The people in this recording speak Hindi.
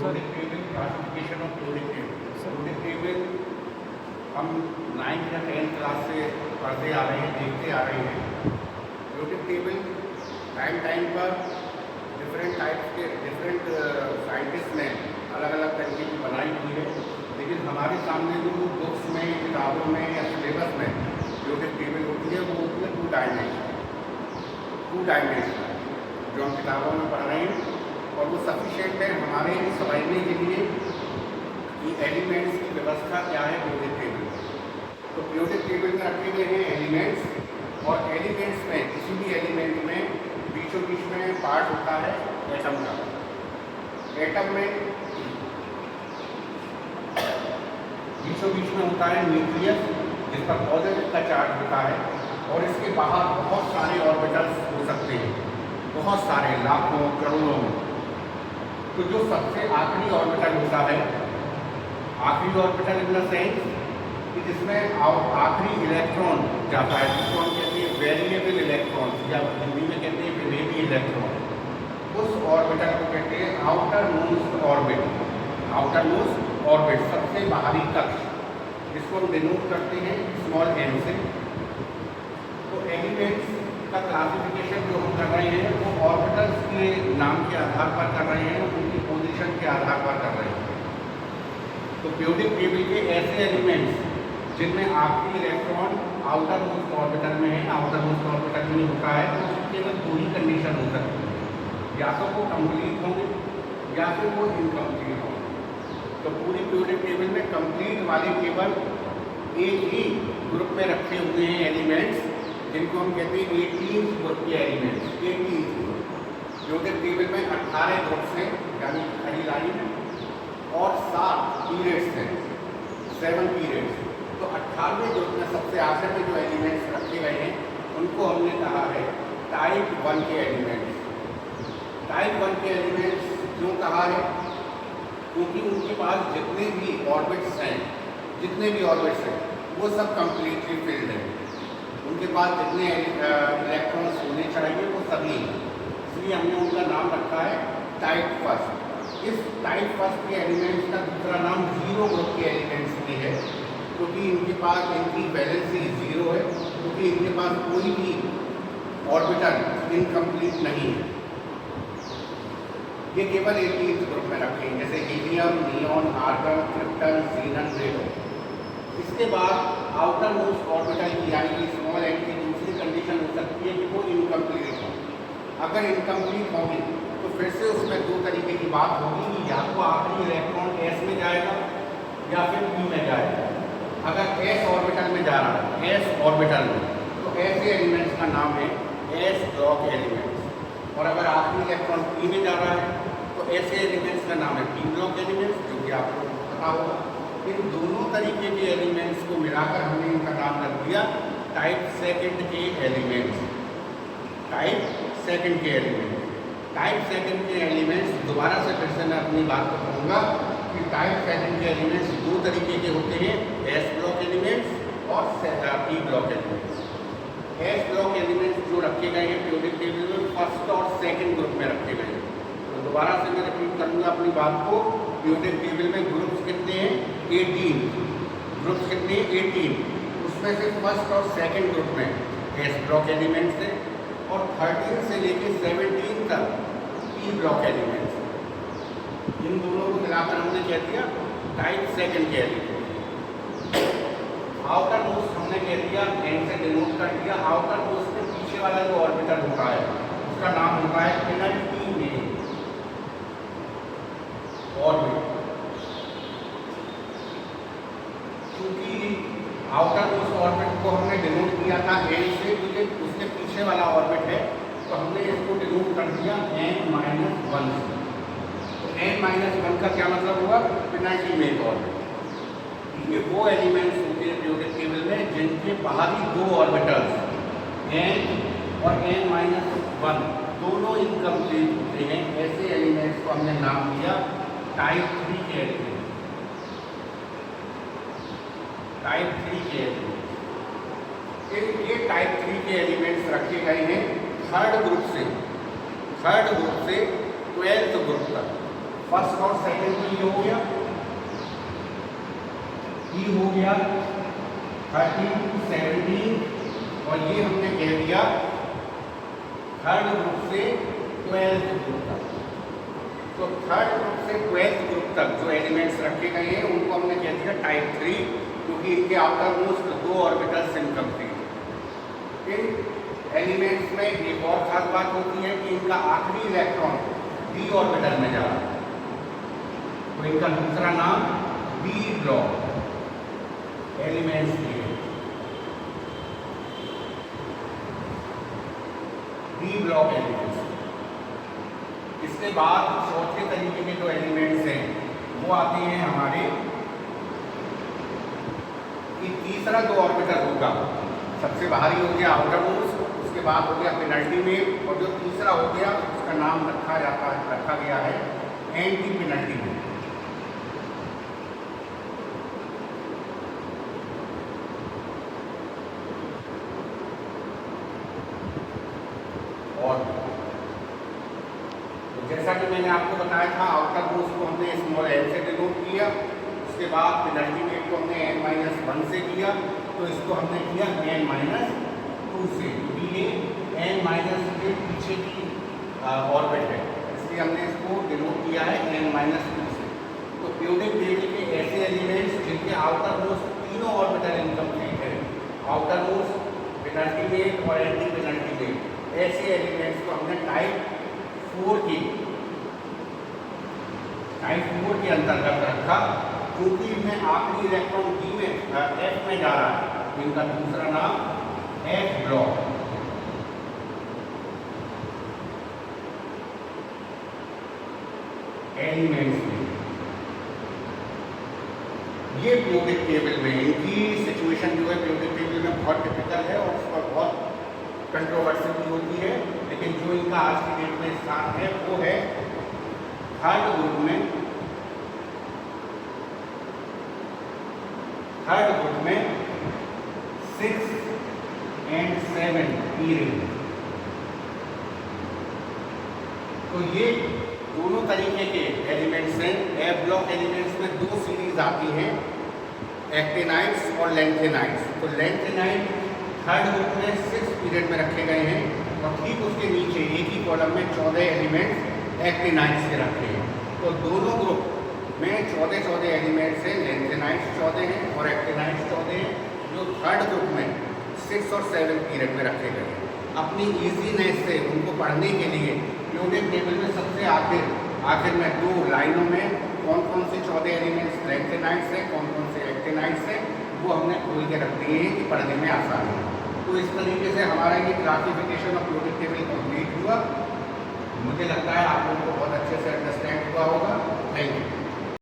Periodic table, classification of periodic table. Periodic table हम 9th या 10th क्लास से पढ़ते आ रहे हैं, देखते आ रहे हैं। पीरियोडिक टेबल टाइम पर डिफरेंट टाइप्स के डिफरेंट साइंटिस्ट ने अलग अलग तरीके की बनाई हुई है, लेकिन हमारे सामने जो बुक्स में, किताबों में या सिलेबस में पीरियोडिक टेबल होती है वो होती है टू डायमेंशनल जो हम किताबों में पढ़ रहे हैं, और वो सफिशिएंट है हमारे समझने के लिए कि एलिमेंट्स की व्यवस्था क्या है पीरियोडिक टेबल में। तो पीरियोडिक टेबल में रखे गए हैं एलिमेंट्स, और एलिमेंट्स में किसी भी एलिमेंट में बीचों बीच में पार्ट होता है एटम का। एटम में बीचों बीच में होता है न्यूक्लियस, जिस पर पॉजिटिव का चार्ज होता है, और इसके बाहर बहुत सारे ऑर्बिटल्स हो सकते हैं, बहुत सारे, लाखों करोड़ों में। तो जो सबसे आखिरी ऑर्बिटल होता है, आखिरी ऑर्बिटल इन द सेंस कि जिसमें आखिरी इलेक्ट्रॉन जाता है, जिसको हम कहते हैं वेरिएबल इलेक्ट्रॉन, या हिंदी में कहते हैं विभेदी इलेक्ट्रॉन, उस ऑर्बिटल को कहते हैं outer most orbit. Outer most orbit, सबसे बाहरी कक्ष, जिसको हम डिनोट करते हैं स्मॉल एन से। तो एलिमेंट्स का क्लासिफिकेशन जो हम कर रहे हैं वो ऑर्बिटल्स के नाम के आधार पर कर रहे हैं, उनकी पोजीशन के आधार पर कर रहे हैं। तो पीरियोडिक टेबल के ऐसे एलिमेंट्स जिनमें आखिरी इलेक्ट्रॉन आउटर मोस्ट ऑर्बिटल में है, आउटर मोस्ट ऑर्बिटल में होता है, तो उसके अंदर दो ही कंडीशन हो सकती है, या तो वो कंप्लीट होंगे या फिर वो इनकम्प्लीट होंगे। तो पूरी पीरियोडिक टेबल में कंप्लीट वाले केवल एक ही ग्रुप में रखे हुए हैं एलिमेंट्स, जिनको हम कहते हैं 18 ग्रुप के एलिमेंट्स। 18 पीरियोडिक टेबल में 18 ग्रुप्स हैं, यानी खड़ी लाइन है, और 7 पीरियड्स हैं, 7 पीरियड्स। तो 18वें ग्रुप में सबसे आखिर में जो एलिमेंट्स रखे गए हैं उनको हमने कहा है टाइप 1 के एलिमेंट्स। टाइप 1 के एलिमेंट्स क्यों कहा है? क्योंकि उनके पास जितने भी ऑर्बिट्स हैं, वो सब कंप्लीटली फिल्ड है। उनके पास जितने इलेक्ट्रॉन्स होने चाहिए वो सभी हैं, इसलिए हमने उनका नाम रखा है टाइप फर्स्ट। इस टाइप फर्स्ट के एलिमेंट्स का दूसरा नाम जीरो ग्रुप के एलिमेंट्स भी है, क्योंकि इनके पास इनकी वैलेंसी जीरो है, क्योंकि इनके पास कोई भी ऑर्बिटल इनकम्प्लीट नहीं है। ये केवल 18 ग्रुप में रखे हैं, जैसे helium, neon, argon, krypton, xenon, radium. इसके बाद आउटर मोस्ट ऑर्बिटल की, यानी कि स्मॉल एन की दूसरी कंडीशन हो सकती है कि वो इनकम्प्लीट हो। अगर इनकम्प्लीट होगी तो फिर से उसमें दो तरीके की बात होगी कि या तो आखिरी इलेक्ट्रॉन एस में जाएगा या फिर पी में जाएगा। अगर एस ऑर्बिटल में जा रहा है, एस ऑर्बिटल में, तो ऐसे एलिमेंट्स का नाम है एस ब्लॉक एलिमेंट्स। और अगर आखिरी इलेक्ट्रॉन पी में जा रहा है तो ऐसे एलिमेंट्स का नाम है पी ब्लॉक एलिमेंट्स, जो कि आपको पता होगा। इन दोनों तरीके के एलिमेंट्स को मिलाकर हमने इनका नाम रख दिया टाइप सेकंड के एलिमेंट्स। टाइप सेकंड के एलिमेंट्स, टाइप सेकंड के एलिमेंट्स, दोबारा से फिर से मैं अपनी बात को कहूँगा कि टाइप सेकंड के एलिमेंट्स दो तरीके के होते हैं, एस ब्लॉक एलिमेंट्स और P block elements. S block elements जो रखे गए हैं पीरियोडिक टेबल में फर्स्ट और सेकंड ग्रुप में रखे गए हैं। तो दोबारा से मैं रिपीट करूँगा अपनी बात को, पीरियोडिक टेबल में ग्रुप्स कितने हैं? 18 ग्रुप्स कितने हैं? 18। उसमें से फर्स्ट और सेकंड ग्रुप में एस ब्लॉक एलिमेंट्स हैं, और 13 से लेकर 17 तक पी ब्लॉक एलिमेंट्स। इन दोनों को मिलाकर हमने कह दिया टाइप सेकंड के एलिमेंट्स। आउटर मोस्ट हमने कह दिया, एन से डिनोट कर दिया। आउटर मोस्ट के पीछे वाला जो ऑर्बिटल होता है उसका नाम होता है पेनल्टी ऑर्बिट। क्योंकि आउटर मोस्ट ऑर्बिट को हमने डिनोट किया था एन से, क्योंकि उसके पीछे वाला ऑर्बिट है, तो हमने इसको डिनोट कर दिया n-1 से। तो n-1 का क्या मतलब हुआ? Penalty orbit. ये वो एलिमेंट्स होते हैं पीरियोडिक टेबल में जिनके बाहरी दो ऑर्बिटल्स n और n-1 दोनों इनकम्प्लीट होते हैं। ऐसे एलिमेंट्स को हमने नाम दिया टाइप 3 के एलिमेंट्स। टाइप 3 के एलिमेंट्स, ये टाइप 3 के एलिमेंट्स रखे गए हैं थर्ड ग्रुप से 12th ग्रुप तक। फर्स्ट और सेकंड तो ये हो गया, ये हो गया 13, 17 और ये हमने कह दिया थर्ड ग्रुप से 12th ग्रुप तक। तो थर्ड ग्रुप से 12th ग्रुप तक जो एलिमेंट्स रखे गए हैं उनको हमने कह दिया टाइप 3, क्योंकि इनके आउटर मोस्ट 2 ऑर्बिटल्स इनकम्प्लीट। इन एलिमेंट्स में एक और खास बात होती है कि इनका आखिरी इलेक्ट्रॉन d ऑर्बिटल में जा रहा है, तो इनका दूसरा नाम d ब्लॉक एलिमेंट्स के d ब्लॉक एलिमेंट्स। इसके बाद चौथे तरीके के जो एलिमेंट्स हैं वो आते हैं हमारे कि तीसरा जो ऑर्बिटल होगा, सबसे बाहरी हो गया आउटर मोस्ट, उसके बाद हो गया पेनल्टीमेट, और जो तीसरा हो गया उसका नाम रखा गया है एंटी पेनल्टीमेट। और जैसा कि मैंने आपको बताया था, आउटर मोस्ट को हमने स्मॉल n से डिनोट किया, उसके बाद पेनल्टीमेट को हमने n-1 से किया, तो इसको हमने किया n-2 से, क्योंकि ये n- के पीछे की ऑर्बिट है, इसलिए हमने इसको डिनोट किया है n-2 से। तो पीरियोडिक टेबल के ऐसे एलिमेंट्स जिनके आउटर मोस्ट तीनों ऑर्बिटल इनकम्प्लीट है, आउटर मोस्ट, पेनल्टीमेट और एंटी पेनल्टीमेट, ऐसे एलिमेंट्स को हमने टाइप 4 के अंतर्गत रखा, क्योंकि इनमें आखिरी इलेक्ट्रॉन डी में एफ में जा रहा है। इनका दूसरा नाम एफ ब्लॉक एलिमेंट्स में। ये पीरियोडिक टेबल में इनकी सिचुएशन जो है पीरियोडिक टेबल में बहुत टिपिकल है और उस पर बहुत कंट्रोवर्सी भी होती है, लेकिन जो इनका आज की डेट में स्थान है वो है थर्ड ग्रुप में 6 and 7 पीरियड। तो ये दोनों तरीके के एलिमेंट्स हैं। एफ ब्लॉक एलिमेंट्स में 2 सीरीज आती हैं, एक्टिनाइट्स और लेंथेनाइट्स। तो लेंथेनाइट थर्ड ग्रुप में 6 पीरियड में रखे गए हैं, और ठीक उसके नीचे एक ही कॉलम में 14 एलिमेंट्स एक्टिनाइट्स के रखे हैं। तो दोनों ग्रुप में 14 एलिमेंट्स हैं, लेंथेनाइट्स 14 हैं और एक्टिनाइट्स 14 हैं, जो थर्ड ग्रुप में 6 और 7 पीरियड में रखे गए हैं। अपनी ईजीनेस से उनको पढ़ने के लिए पीरियोडिक टेबल में सबसे आखिर में 2 लाइनों में कौन कौन से 14 एलिमेंट्स लेंथेनाइट्स हैं, कौन कौन से एक्टिनाइट्स हैं, वो हमने खोल के रख दिए हैं कि पढ़ने में आसान है। तो इस तरीके से हमारा ये classification of periodic table complete हुआ। मुझे लगता है आप लोगों को बहुत अच्छे से अंडरस्टैंड हुआ होगा। Thank you.